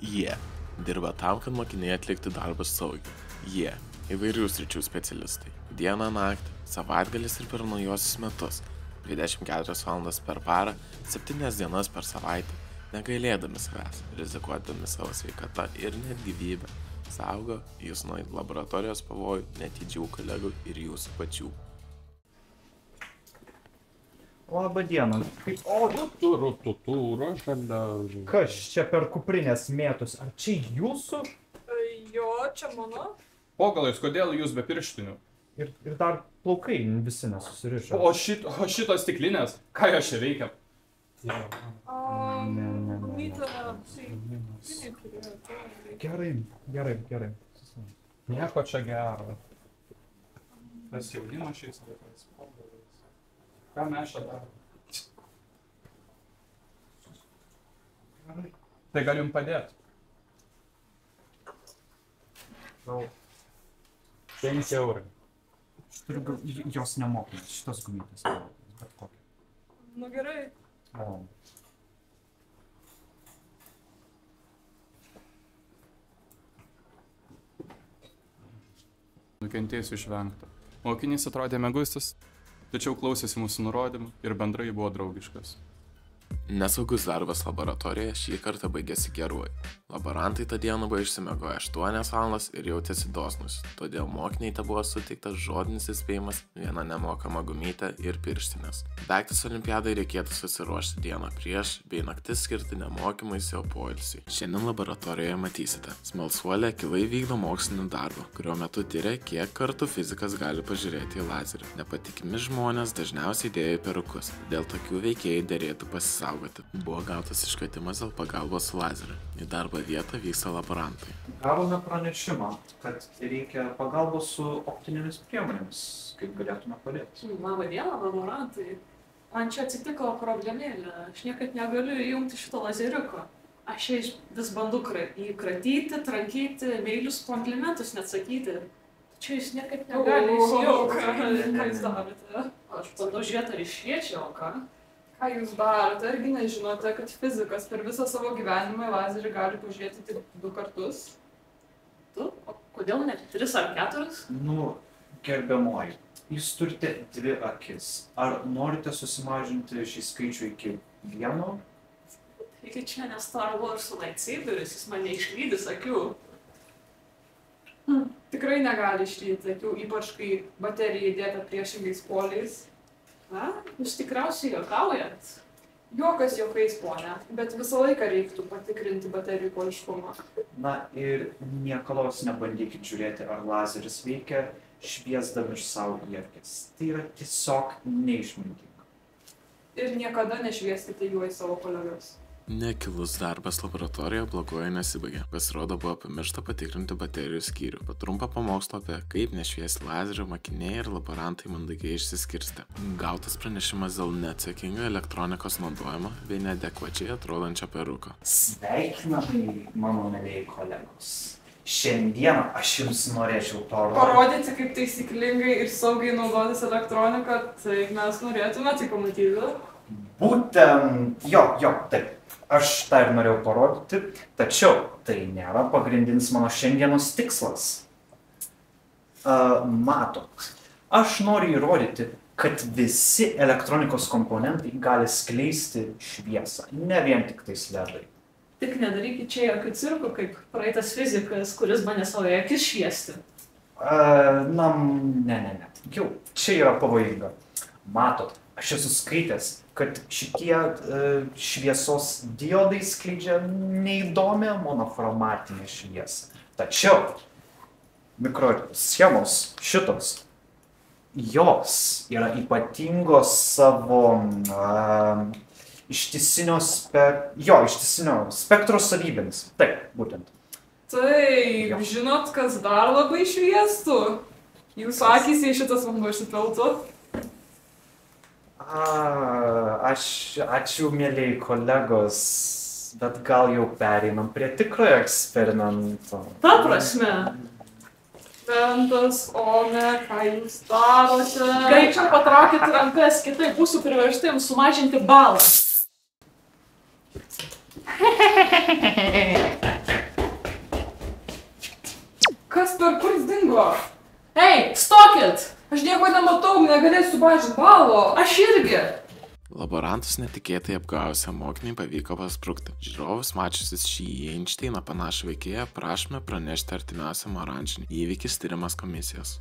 Jie dirba tam, kad mokiniai atliktų darbus saugiai. Jie įvairių sričių specialistai. Dieną, naktį, savaitgalis ir per naujuosius metus. 24 valandas per parą, 7 dienas per savaitę, negailėdami savęs, rizikuodami savo sveikatą ir net gyvybę. Saugo jūs nuo laboratorijos pavojų, netidžių kolegų ir jūsų pačių. Labą dieną. Kas čia per kuprinės mėtus? Ar čia jūsų? Jo, čia mano. Pogalais, kodėl jūs be pirštinių? Ir dar plaukai visi nesusirišo. O šitos stiklinės? Ką jos čia veikia? Gerai. Nieko čia gero. Tas jaunimas šiais laikais. Ką mes čia darome? Tai gal jums padėti? 5 eurai. Aš turiu jos nemokamas, šitos gumytės nemokamas, bet kokia. Nu gerai. Nukentėjusių išvengta. Mokinys atrodė mieguistas, tačiau klausėsi mūsų nurodymų ir bendrai buvo draugiškas. Nesaugus darbas laboratorijoje šį kartą baigėsi geruoju. Laborantai tą dieną buvo išsimiegoję 8 valandas ir jautėsi dosnus, todėl mokiniai te buvo suteiktas žodinis įspėjimas, viena nemokama gumytė ir pirštinės. Daiktas olimpiadai reikėtų susiruošti dieną prieš, bei naktis skirti nemokymuisi, o poilsiui. Šiandien laboratorijoje matysite. Smalsuolė akylai vykdo mokslinį darbą, kurio metu tyria, kiek kartų fizikas gali pažiūrėti į lazerį. Nepatikimi žmonės dažniausiai dėjo perukus, dėl tokių veikėjų derėtų pasisaugoti. Buvo gautas iškvietimas dėl pagalbos su lazeriu. Į darbo vietą vyksta laborantai. Gavome pranešimą, kad reikia pagalbos su optinėmis priemonėmis. Kaip galėtume padėti? Labą dieną, laborantai. Man čia atsitiko problemėlė. Aš niekad negaliu įjungti šito lazeriuko. Aš vis bandau jį kratyti, trankyti, meilius komplimentus net sakyti. Čia jis niekad negali įsijungti. Ką jūs darote? Aš bandau žiūrėti, ar iššviečia, o ką? Ką jūs darote? Argi nežinote, kad fizikas per visą savo gyvenimą į lazerį gali pažiūrėti tik 2 kartus? Tu? O kodėl ne 3 ar 4? Nu, gerbiamoji, jūs turite 2 akis. Ar norite susimažinti šį skaičių iki 1? Iki čia ne Star Wars su lightsaberis, jis mane išlydys akių. Tikrai negali išlydyti akių, ypač kai baterija įdėta priešingais poliais. Na, jūs tikriausiai juokaujat. Juokas juokais, ponia, bet visą laiką reiktų patikrinti baterijų poliškumą. Na ir niekados nebandykit žiūrėti, ar lazeris veikia, šviesdami iš savo į akis. Tai yra tiesiog neišmintinga. Ir niekada nešvieskite juo į savo kolegas. Nekilus darbas laboratorijoje bloguoju nesibaigė. Pasirodo, buvo pamiršta patikrinti baterijų skyrių. Po trumpą pamokslą apie kaip nešviesti lazerių mokiniai ir laborantai mandagiai išsiskirstė. Gautas pranešimas dėl neatsakingo elektronikos naudojimo bei neadekvačiai atrodančio peruko. Sveikinamai, mano mielieji kolegos. Šiandieną aš jums norėčiau parodyti, kaip taisyklingai ir saugiai naudotis elektroniką, tai mes norėtume tai pamatyti. Būtent, taip. Aš tą ir norėjau parodyti, tačiau tai nėra pagrindinis mano šiandienos tikslas. Matot, aš noriu įrodyti, kad visi elektronikos komponentai gali skleisti šviesą, ne vien tik tais ledai. Tik nedarykit čia jokių cirkų, kaip praeitas fizikas, kuris bandė savo akis šviesti. Ne. Jau, čia yra pavojinga. Matot, aš esu skaitęs, kad šitie šviesos diodai skleidžia neįdomią monochromatinę šviesą. Tačiau mikroschemos šitos, jos yra ypatingos savo ištisinio spektro savybėmis. Taip, būtent. Taip, žinot, kas dar labai šviestų? Jūsų akys į šitas vanduo išsipiltų. Ačiū, mėlyjei kolegos, bet gal jau pereinam prie tikrojo eksperimento. Ta prasme. Ventas, o ne, ką jūs darote? Greičiau patraukit rankas, kitaip būsiu priversti jums sumažinti balą. Kas per kur jis dingo? Ei, stokit! Aš nieko nematau, negalėsiu sumažinti balo. Aš irgi. Laborantus netikėtai apgavusiam mokiniui pavyko pasprukti. Žiūrovus mačiusis šį į Einšteiną panašų veikėją prašome pranešti artimiausiam oranžinį. Įvykis tyrimas komisijos.